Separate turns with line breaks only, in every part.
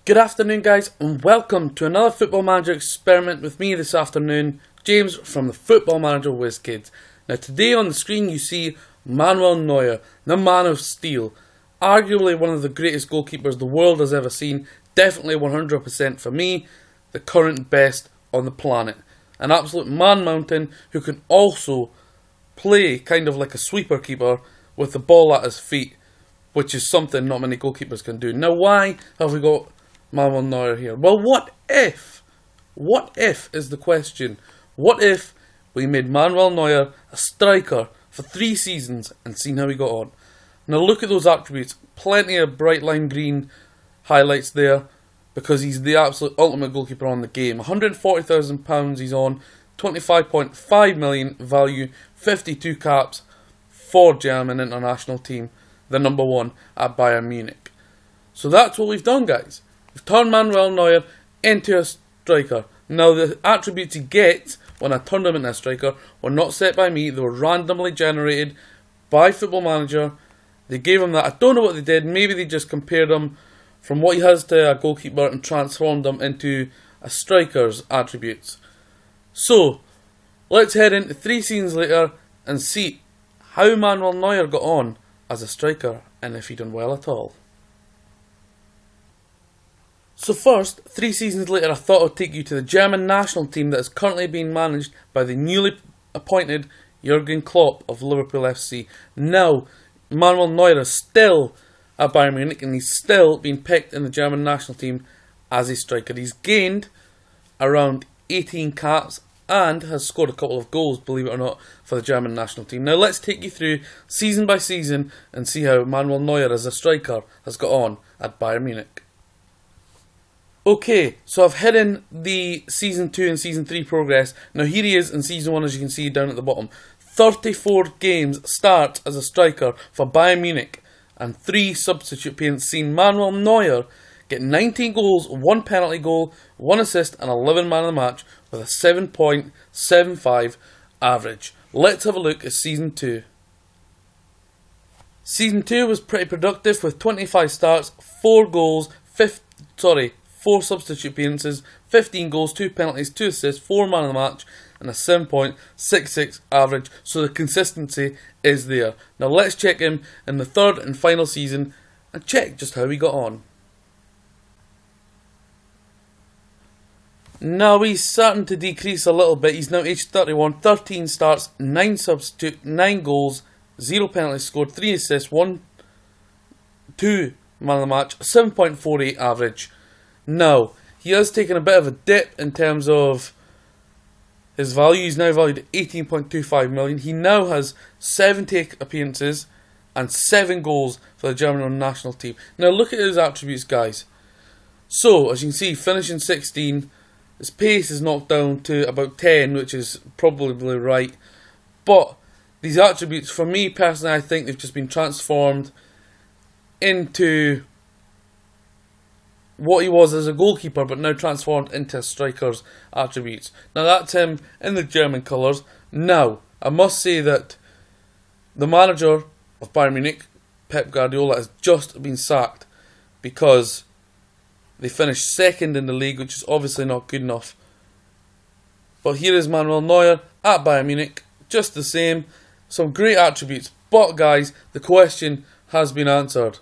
Good afternoon, guys, and welcome to another Football Manager experiment with me this afternoon, James from the Football Manager WizKids. Now, today on the screen you see Manuel Neuer, the man of steel, arguably one of the greatest goalkeepers the world has ever seen, definitely 100% for me, the current best on the planet. An absolute man-mountain who can also play kind of like a sweeper keeper with the ball at his feet, which is something not many goalkeepers can do. Now, why have we got Manuel Neuer here? Well, what if? What if is the question. What if we made Manuel Neuer a striker for 3 seasons and seen how he got on? Now look at those attributes. Plenty of bright lime green highlights there because he's the absolute ultimate goalkeeper on the game. £140,000 he's on, 25.5 million value, 52 caps for German international team, the number 1 at Bayern Munich. So that's what we've done, guys. We've turned Manuel Neuer into a striker. Now, the attributes he gets when I turned him into a striker were not set by me. They were randomly generated by Football Manager. They gave him that. I don't know what they did. Maybe they just compared him from what he has to a goalkeeper and transformed him into a striker's attributes. So, let's head into 3 seasons later and see how Manuel Neuer got on as a striker and if he done well at all. So first, 3 seasons later, I thought I'd take you to the German national team that is currently being managed by the newly appointed Jurgen Klopp of Liverpool FC. Now, Manuel Neuer is still at Bayern Munich and he's still being picked in the German national team as a striker. He's gained around 18 caps and has scored a couple of goals, believe it or not, for the German national team. Now let's take you through season by season and see how Manuel Neuer as a striker has got on at Bayern Munich. Okay, so I've hidden the Season 2 and Season 3 progress. Now here he is in Season 1, as you can see down at the bottom. 34 games start as a striker for Bayern Munich and 3 substitute appearances, seen Manuel Neuer get 19 goals, 1 penalty goal, 1 assist and 11 man of the match with a 7.75 average. Let's have a look at Season 2. Season 2 was pretty productive with 25 starts, 4 goals, 4 substitute appearances, 15 goals, 2 penalties, 2 assists, 4 man of the match, and a 7.66 average, so the consistency is there. Now let's check him in the 3rd and final season and check just how he got on. Now he's starting to decrease a little bit. He's now aged 31, 13 starts, 9 substitute, 9 goals, 0 penalties scored, 3 assists, 2 man of the match, 7.48 average. Now, he has taken a bit of a dip in terms of his value. He's now valued at 18.25 million. He now has 70 appearances and 7 goals for the German national team. Now, look at his attributes, guys. So, as you can see, finishing 16, his pace is knocked down to about 10, which is probably right. But these attributes, for me personally, I think they've just been transformed into what he was as a goalkeeper, but now transformed into a striker's attributes. Now that's him in the German colours. Now, I must say that the manager of Bayern Munich, Pep Guardiola, has just been sacked because they finished 2nd in the league, which is obviously not good enough. But here is Manuel Neuer at Bayern Munich, just the same, some great attributes. But guys, the question has been answered.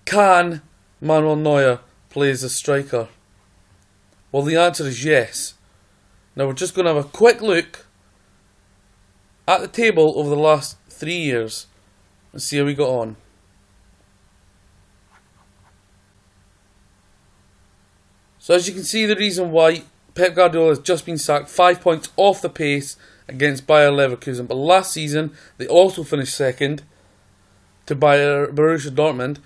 Can Manuel Neuer play as a striker? Well, the answer is yes. Now we're just going to have a quick look at the table over the last 3 years and see how we got on. So as you can see, the reason why Pep Guardiola has just been sacked, 5 points off the pace against Bayer Leverkusen. But last season they also finished 2nd to Borussia Dortmund.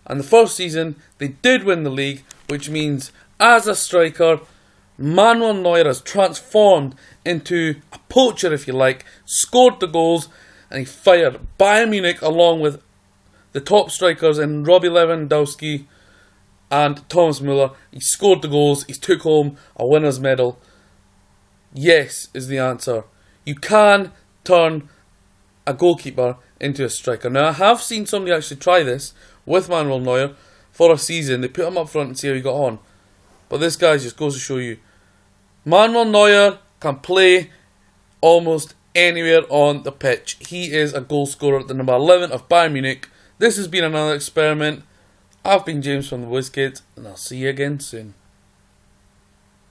And the first season, they did win the league, which means, as a striker, Manuel Neuer has transformed into a poacher, if you like, scored the goals, and he fired Bayern Munich along with the top strikers in Robbie Lewandowski and Thomas Müller. He scored the goals, he took home a winner's medal. Yes, is the answer. You can turn a goalkeeper into a striker. Now, I have seen somebody actually try this with Manuel Neuer for a season. They put him up front and see how he got on. But this guy just goes to show you, Manuel Neuer can play almost anywhere on the pitch. He is a goal scorer at the number 11 of Bayern Munich. This has been another experiment. I've been James from the WizKids, and I'll see you again soon.